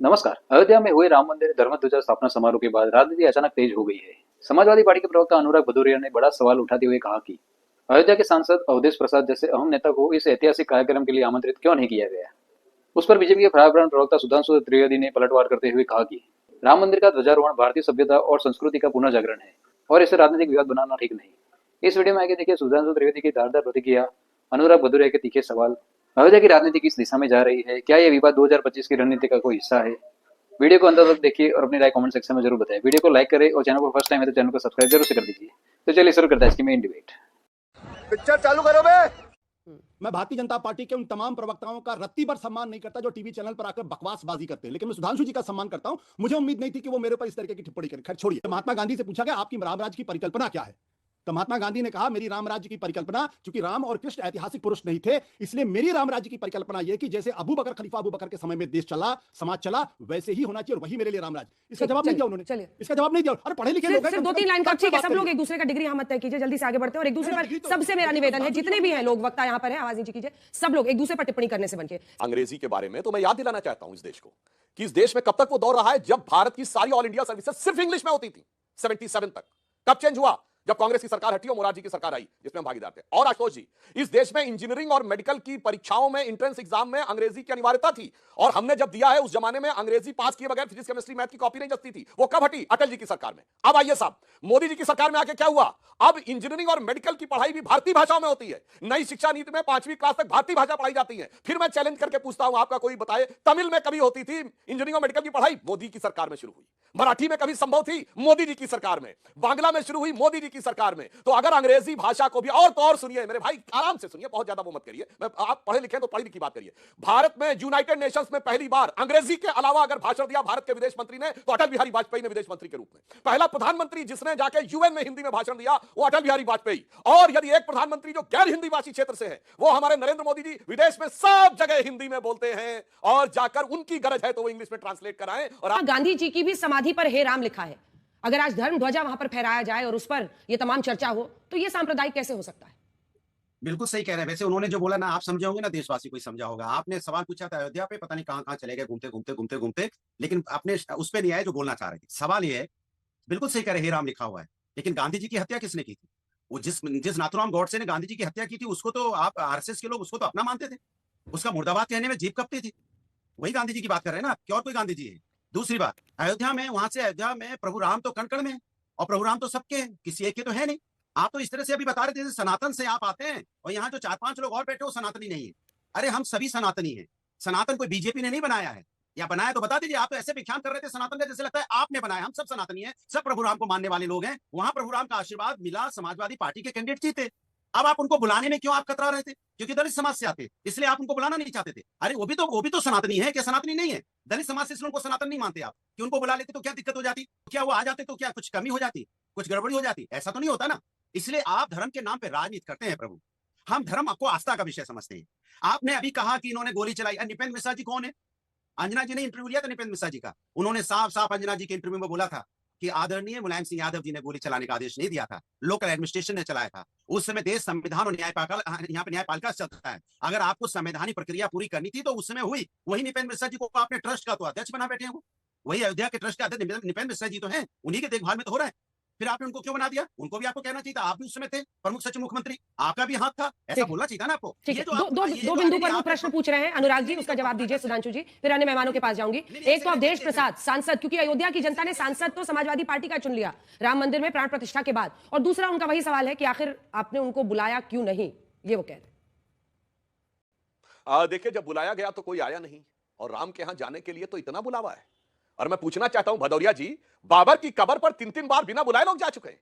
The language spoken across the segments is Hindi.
नमस्कार। अयोध्या में हुए राम मंदिर धर्म ध्वजा स्थापना समारोह के बाद राजनीति अचानक तेज हो गई है। समाजवादी पार्टी के प्रवक्ता अनुराग भदौरिया ने बड़ा सवाल उठाते हुए कहा कि अयोध्या के सांसद अवधेश प्रसाद जैसे अहम नेता को इस ऐतिहासिक कार्यक्रम के लिए आमंत्रित क्यों नहीं किया गया। उस पर बीजेपी के पर्यावरण प्रवक्ता सुधांशु त्रिवेदी ने पलटवार करते हुए कहा कि राम मंदिर का ध्वजारोहण भारतीय सभ्यता और संस्कृति का पुनर्जागरण है और इसे राजनीतिक विवाद बनाना ठीक नहीं। इस वीडियो में आगे देखिए सुधांशु त्रिवेदी की धारदार प्रतिक्रिया, अनुराग भदौरिया के तीखे सवाल, अयोध्या की राजनीति किस दिशा में जा रही है, क्या यह विवाद 2025 की रणनीति का कोई हिस्सा है। वीडियो को अंत तक देखिए और अपनी राय कमेंट सेक्शन में जरूर बताएं। वीडियो को लाइक करें और चैनल को फर्स्ट टाइम है तो चैनल को सब्सक्राइब जरूर से कर दीजिए। तो चलिए शुरू करते हैं इसकी मेन डिबेट। पिक्चर चालू करो बे। मैं भारतीय जनता पार्टी के उन तमाम प्रवक्ताओं का रत्ती भर सम्मान नहीं करता जो टीवी चैनल पर आकर बकवासबाजी करते हैं, लेकिन मैं सुधांशु जी का सम्मान करता हूं। मुझे उम्मीद नहीं थी कि वो मेरे ऊपर इस तरीके की टिप्पणी करें। खैर छोड़िए। महात्मा गांधी से पूछा गया आपकी रामराज्य की परिकल्पना क्या है, तो महात्मा गांधी ने कहा मेरी रामराज्य की परिकल्पना, चूंकि राम और कृष्ण ऐतिहासिक पुरुष नहीं थे, इसलिए मेरी रामराज्य की परिकल्पना यह कि जैसे अबू बकर खलीफा अबू बकर के समय में देश चला, समाज चला, वैसे ही होना चाहिए और वही मेरे लिए रामराज्य। इसका जवाब नहीं दिया उन्होंने। इसका जवाब नहीं दिया। अरे पढ़े लिखे लोग सिर्फ 2-3 लाइन का ठीक है। सब लोग एक दूसरे का डिग्री यहाँ मत तय कीजिए, जल्दी से आगे बढ़ते हैं। और एक दूसरे पर सबसे मेरा निवेदन है, जितने भी हैं लोग वक्ता यहाँ पर है, आवाज नीचे कीजिए। सब लोग एक दूसरे पर टिप्पणी करने से बचिए। अंग्रेजी के बारे में तो मैं याद दिलाना चाहता हूं इस देश को कि इस देश में कब तक वो दौर रहा है जब भारत की सारी ऑल इंडिया सर्विसेज सिर्फ इंग्लिश में होती थी। 77 तक। कब चेंज हुआ? जब कांग्रेस की सरकार हटी और मोरारजी की सरकार आई, जिसमें हम भागीदार थे। और आशुतोष जी, इस देश में इंजीनियरिंग और मेडिकल की परीक्षाओं में, एंट्रेंस एग्जाम में अंग्रेजी की अनिवार्यता थी और हमने जब दिया है, उस जमाने में अंग्रेजी पास किए बगैर फिजिक्स केमिस्ट्री मैथ की कॉपी नहीं जचती थी। वो कब हटी? अटल जी की सरकार में। अब आइए साहब, मोदी जी की सरकार में आके क्या हुआ? अब इंजीनियरिंग और मेडिकल की पढ़ाई भी भारतीय भाषाओं में होती है। नई शिक्षा नीति में 5वीं क्लास तक भारतीय भाषा पढ़ाई जाती है। फिर मैं चैलेंज करके पूछता हूं, आपका कोई बताए तमिल में कभी होती थी इंजीनियरिंग और मेडिकल की पढ़ाई? मोदी की सरकार में शुरू हुई। मराठी में कभी संभव थी? मोदी जी की सरकार में। बांग्ला में शुरू हुई मोदी जी की सरकार में। तो अगर अंग्रेजी भाषा को भी, और तो और सुनिए मेरे भाई, आराम से सुनिए, बहुत ज्यादा वो मत करिए। आप पढ़े लिखे तो पढ़ी लिखी बात करिए। भारत में यूनाइटेड नेशंस में पहली बार अंग्रेजी के अलावा अगर भाषण दिया भारत के विदेश मंत्री ने, तो अटल बिहारी वाजपेयी ने विदेश मंत्री के रूप में। पहला प्रधानमंत्री जिसने जाके यूएन में हिंदी में भाषण दिया वो अटल बिहारी वाजपेयी। और यदि एक प्रधानमंत्री जो गैर हिंदी भाषी क्षेत्र से है, वो हमारे नरेंद्र मोदी जी, विदेश में सब जगह हिंदी में बोलते हैं और जाकर उनकी गरज है तो वो इंग्लिश में ट्रांसलेट कराएं। और गांधी जी की भी समाधि पर हे राम लिखा है। अगर आज धर्म ध्वजा वहां पर फहराया जाए और उस पर यह तमाम चर्चा हो, तो यह सांप्रदायिक कैसे हो सकता है? बिल्कुल सही कह रहे हैं। वैसे उन्होंने जो बोला ना, आप समझे होंगे ना, देशवासी कोई समझा होगा। आपने सवाल पूछा था अयोध्या पे, पता नहीं कहां कहां चले गए घूमते घूमते घूमते घूमते, लेकिन आपने उस पे नहीं आए जो बोलना चाह रहे थे। सवाल ये है, बिल्कुल सही कह रहे, हे राम लिखा हुआ है, लेकिन गांधी जी की हत्या किसने की थी? वो जिस नाथुराम गॉडसे ने गांधी जी की हत्या की थी, उसको तो आप आरएसएस के लोग उसको तो अपना मानते थे। उसका मुर्दाबाद कहने में जीभ कपती थी। वही गांधी जी की बात कर रहे हैं ना, क्या और कोई गांधी जी है? दूसरी बात, अयोध्या में, वहां से अयोध्या में प्रभु राम तो कण कण में है और प्रभु राम तो सबके हैं, किसी एक के तो है नहीं। आप तो इस तरह से अभी बता रहे थे सनातन से आप आते हैं और यहाँ जो 4-5 लोग और बैठे हो सनातनी नहीं है। अरे हम सभी सनातनी हैं। सनातन कोई बीजेपी ने नहीं बनाया है, या बनाया तो बता दीजिए। आप तो ऐसे व्याख्यान कर रहे थे सनातन का, जैसे लगता है आपने बनाया। हम सब सनातनी हैं, सब प्रभु राम को मानने वाले लोग हैं। वहां प्रभु राम का आशीर्वाद मिला, समाजवादी पार्टी के कैंडिडेट जीते। अब आप उनको बुलाने में क्यों आप कतरा रहे थे? क्योंकि दलित समाज से आते, इसलिए आप उनको बुलाना नहीं चाहते थे। अरे वो भी तो सनातनी है, क्या सनातनी नहीं है? दलित समाज से इसलिए उनको सनातन नहीं मानते आप कि उनको बुला लेते तो क्या दिक्कत हो जाती? क्या वो आ जाते तो क्या कुछ कमी हो जाती, कुछ गड़बड़ी हो जाती? ऐसा तो नहीं होता ना। इसलिए आप धर्म के नाम पे राजनीति करते हैं प्रभु। हम धर्म आपको आस्था का विषय समझते हैं। आपने अभी कहा कि इन्होंने गोली चलाई। निपेंद्र मिश्रा जी कौन है? अंजना जी ने इंटरव्यू लिया था निपेंद्र मिश्रा जी का। उन्होंने साफ साफ अंजना जी के इंटरव्यू में बोला था कि आदरणीय मुलायम सिंह यादव जी ने गोली चलाने का आदेश नहीं दिया था, लोकल एडमिनिस्ट्रेशन ने चलाया था। उस समय देश संविधान और यहाँ पे न्यायपालिका चलता है। अगर आपको संवैधानिक प्रक्रिया पूरी करनी थी तो उस समय हुई। वही निपेंद्र मिश्रा जी को आपने ट्रस्ट का तो अध्यक्ष बना बैठे हैं। वही अयोध्या के ट्रस्ट के अध्यक्ष निपेंद्र मिश्रा जी तो हैं, उन्हीं के देखभाल में तो हो रहा है। फिर आपने उनको क्यों बना दिया? उनको भी आपको कहना चाहिए था, आप भी उस समय थे प्रमुख सचिव मुख्यमंत्री, आपका भी हाथ था, ऐसा बोलना चाहिए था ना आपको। ठीक है, दो बिंदु पर वो प्रश्न पूछ रहे हैं अनुराग जी, उसका जवाब दीजिए सुधांशु जी, फिर अन्य मेहमानों के पास जाऊंगी। एक तो अवधेश प्रसाद सांसद, क्योंकि अयोध्या की जनता ने सांसद तो समाजवादी पार्टी का चुन लिया राम मंदिर में प्राण प्रतिष्ठा के बाद, और दूसरा उनका वही सवाल है कि आखिर आपने उनको बुलाया क्यों नहीं, ये वो कह रहे हैं। देखिए, जब बुलाया गया तो कोई आया नहीं, और राम के यहां जाने के लिए तो इतना बुलावा है। और मैं पूछना चाहता हूं भदौरिया जी, बाबर की कब्र पर 3-3 बार बिना बुलाए लोग जा चुके हैं।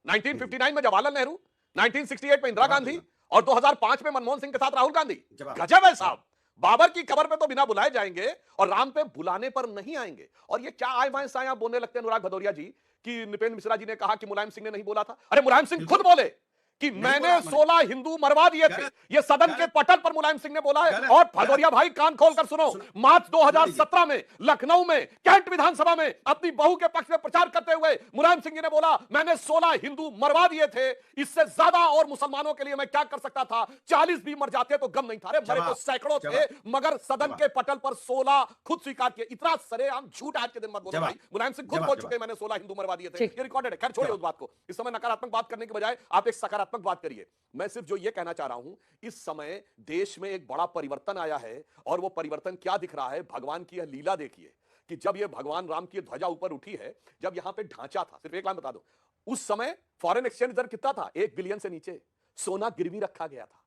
1959 में जवाहरलाल नेहरू, 1968 में इंदिरा गांधी और 2005 में मनमोहन सिंह के साथ राहुल गांधी। गजब है साहब। बाबर की कब्र पे तो बिना बुलाए जाएंगे और राम पे बुलाने पर नहीं आएंगे। और ये क्या आए बाएं साएं आप बोलने लगते हैं अनुराग भदौरिया जी कि निपेंद्र मिश्रा जी ने कहा कि मुलायम सिंह ने नहीं बोला था। अरे मुलायम सिंह खुद बोले कि नहीं मैंने बोला मैंने। 16 हिंदू मरवा दिए थे। गलत। ये सदन के गलत। पटल पर मुलायम सिंह ने बोला है। गलत। और गलत। भदौरिया भाई कान खोलकर सुनो, मार्च 2017 में लखनऊ में कैंट विधानसभा में अपनी बहू के पक्ष में प्रचार करते हुए मुलायम सिंह जी ने बोला मैंने 16 हिंदू मरवा दिए थे, इससे ज्यादा और मुसलमानों के लिए मैं क्या कर सकता था, 40 भी मर जाते तो गम नहीं था। अरे मरे तो जवाब। सैकड़ों थे, जवाब। मगर सदन जवाब। के पटल पर 16 खुद स्वीकार किए। इतना सरेआम झूठ आज के दिन मत बोलो जवाब। भाई। मुलायम सिंह खुद जवाब। बोल चुके हैं मैंने 16 हिंदू मरवा दिए थे, ठीक। ये रिकॉर्डेड है। खैर छोड़िए उस बात को, इस समय नकारात्मक बात करने के बजाय आप एक सकारात्मक बात करिए। मैं सिर्फ जो ये कहना चाह रहा हूं, इस समय देश में एक बड़ा परिवर्तन आया है, और वो परिवर्तन क्या दिख रहा है, भगवान की यह लीला देखिए कि जब ये भगवान राम की ध्वजा ऊपर उठी है, जब यहां पे ढांचा था, सिर्फ एक लाइन बता दो, उस समय फॉरेन एक्सचेंज दर कितना था, 1 बिलियन से नीचे, सोना गिरवी रखा गया था,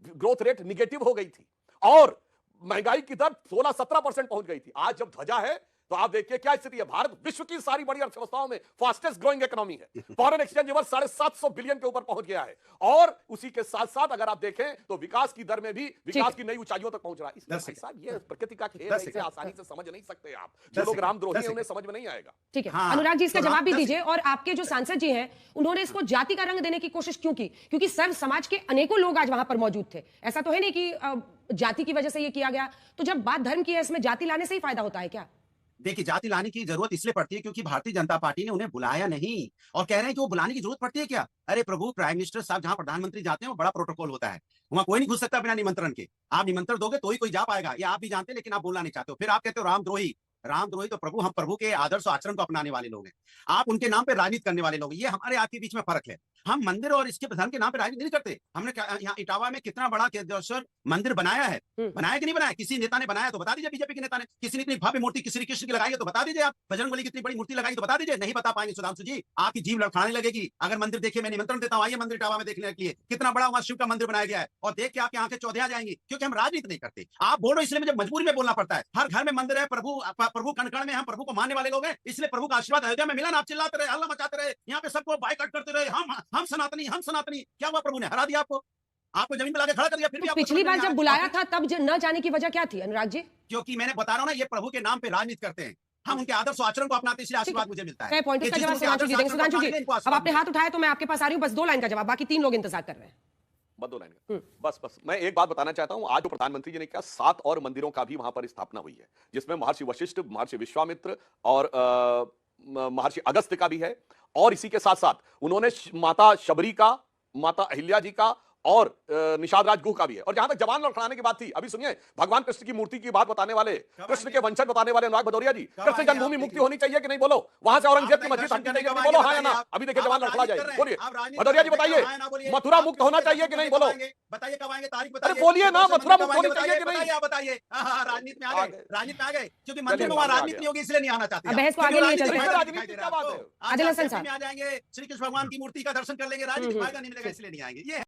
ग्रोथ रेट निगेटिव हो गई थी, और महंगाई की दर 16-17% पहुंच गई थी। आज जब ध्वजा है तो आप देखिए क्या स्थिति है। भारत विश्व की सारी बड़ी अर्थव्यवस्थाओं में फास्टेस्ट ग्रोइंग इकोनॉमी है। फॉरेन एक्सचेंज रिवर्स 750 बिलियन के ऊपर पहुंच गया है, और उसी के साथ साथ अगर आप देखें तो विकास की दर में भी विकास की नई ऊंचाइयों तक पहुंच रहा है। इसलिए भाई साहब ये प्रकृति का खेल है, इसे आसानी से समझ नहीं सकते आप। जो लोग रामद्रोही हैं उन्हें समझ में नहीं आएगा। ठीक है हाँ, अनुराग जी, इसका तो जवाब भी राम- दीजिए। और आपके जो सांसद जी हैं उन्होंने इसको जाति का रंग देने की कोशिश क्यों की? क्योंकि सर्व समाज के अनेकों लोग आज वहां पर मौजूद थे। ऐसा तो है नहीं कि जाति की वजह से ये किया गया। तो जब बात धर्म की है, इसमें जाति लाने से ही फायदा होता है क्या? देखिए, जाति लाने की जरूरत इसलिए पड़ती है क्योंकि भारतीय जनता पार्टी ने उन्हें बुलाया नहीं, और कह रहे हैं कि वो बुलाने की जरूरत पड़ती है क्या? अरे प्रभु, प्राइम मिनिस्टर साहब जहां प्रधानमंत्री जाते हैं वो बड़ा प्रोटोकॉल होता है, वहां कोई नहीं घुस सकता बिना निमंत्रण के। आप निमंत्रण दोगे तो ही कोई जा पाएगा, ये आप भी जानते हैं, लेकिन आप बोलना नहीं चाहते हो। फिर आप कहते हो रामद्रोही। रामद्रोही तो प्रभु, हम प्रभु के आदर्श और आचरण को अपनाने वाले लोग हैं, आप उनके नाम पे राजनीति करने वाले लोग हैं। ये हमारे आपके बीच में फर्क है। हम मंदिर और इसके धर्म के नाम पे राजनीति नहीं करते। हमने यहाँ इटावा में कितना बड़ा केदारेश्वर मंदिर बनाया है, बनाया कि नहीं बनाया? किसी नेता ने बनाया तो बता दीजिए, बीजेपी के नेता ने। किसी ने इतनी भव्य मूर्ति किसी कृष्ण की लगाई है तो बता दीजिए। आप बजरंगबली की इतनी बड़ी मूर्ति लगाई तो बता दीजिए। नहीं बता पाएंगे सुधांशु जी, आपकी जीभ लड़खड़ाने लगेगी। अगर मंदिर देखिए, मैं निमंत्रण देता हूँ, आइए मंदिर इटावा में देखने के लिए, कितना बड़ा वहां शिव का मंदिर बनाया गया है, और देख के आपकी आंखें चौधे आ जाएंगी। क्योंकि हम राजनीति नहीं करते। आप बोल रहे हो इसलिए मुझे मजबूरी में बोलना पड़ता है। हर घर में मंदिर है, प्रभु कण कण में हम प्रभु को मानने वाले लोग हैं, इसलिए प्रभु का आशीर्वाद अयोध्या में मिला ना। आप चिल्लाते रहे, हल्ला मचाते रहे, यहाँ पे सबको बाइकआउट करते रहे, हम सनातनी, हम सनातनी। क्या हुआ? प्रभु ने हरा दिया आपको जमीन पे लाके खड़ा कर दिया। फिर भी तो आपको पिछली समझ बार नहीं जब आया। बुलाया था तब न जाने की वजह क्या थी अनुराग जी? क्योंकि मैंने बता रहा हूं ना, ये प्रभु के नाम पे राजनीति करते हैं। हम उनके आदर्श और आचरण को अपनाते हैं, इसलिए आशीर्वाद मुझे मिलता है। कई पॉइंट ये का जिस जवाब लोग के सुधांशु आदर्श जी देंगे। आचरण को सुधांशु जी, अपनाते हैं, इनको अब आशीर्वाद आपने हाथ उठाया तो मैं आपके पास आ रही हूं। बस 2 लाइन का जवाब, बाकी 3 लोग इंतजार कर रहे हैं। बस 2 लाइन का। बस मैं एक बात बताना चाहता हूं। आज जो प्रधानमंत्री जी ने कहा, 7 और मंदिरों का भी वहां पर स्थापना हुई है, जिसमें महर्षि वशिष्ठ, महर्षि विश्वामित्र और महर्षि अगस्त्य का भी है। और इसी के साथ साथ उन्होंने माता शबरी का, माता अहिल्या जी का और निषाद राजगुह का भी है। और जहां तक जवान लड़खड़ाने की बात थी, अभी सुनिए, भगवान कृष्ण की मूर्ति की बात बताने वाले, कृष्ण के वंशज बताने वाले अनुराग भदौरिया जी, कृष्ण जन्मभूमि मुक्ति होनी चाहिए कि नहीं? बोलो। वहां से औरंगजेब की मस्जिद हटनी चाहिए कि नहीं? बोलो हाँ या ना। अभी देखिए जवान लड़खड़ा जाए, बोलिए भदौरिया जी, बताइए मथुरा मुक्त होना चाहिए कि नहीं? बोलो। बताइए कब आएंगे, तारीख अरे बताइए। बोलिए ना, मथुरा मुक्त होनी चाहिए कि नहीं? बताइए, आप बताइए। राजनीति में आ गए, राजनीति में आ गए, क्योंकि मंदिर चलिए, में वहां आ राजनीति गया। नहीं होगी, इसलिए नहीं आना चाहते। अब बहस को क्योंकि आगे नहीं राजनीति चलते। में राजनीति दिखाई दे क्या रहा है बात है? आपको। आज आदिल आप हसन सेल्फी साहब। में आ जाएंगे, श्री कृष्ण भगवान की मूर्ति का दर्शन कर लेंगे, राजनीति फायदा नहीं मिलेगा, इसलिए नहीं आएंगे। ये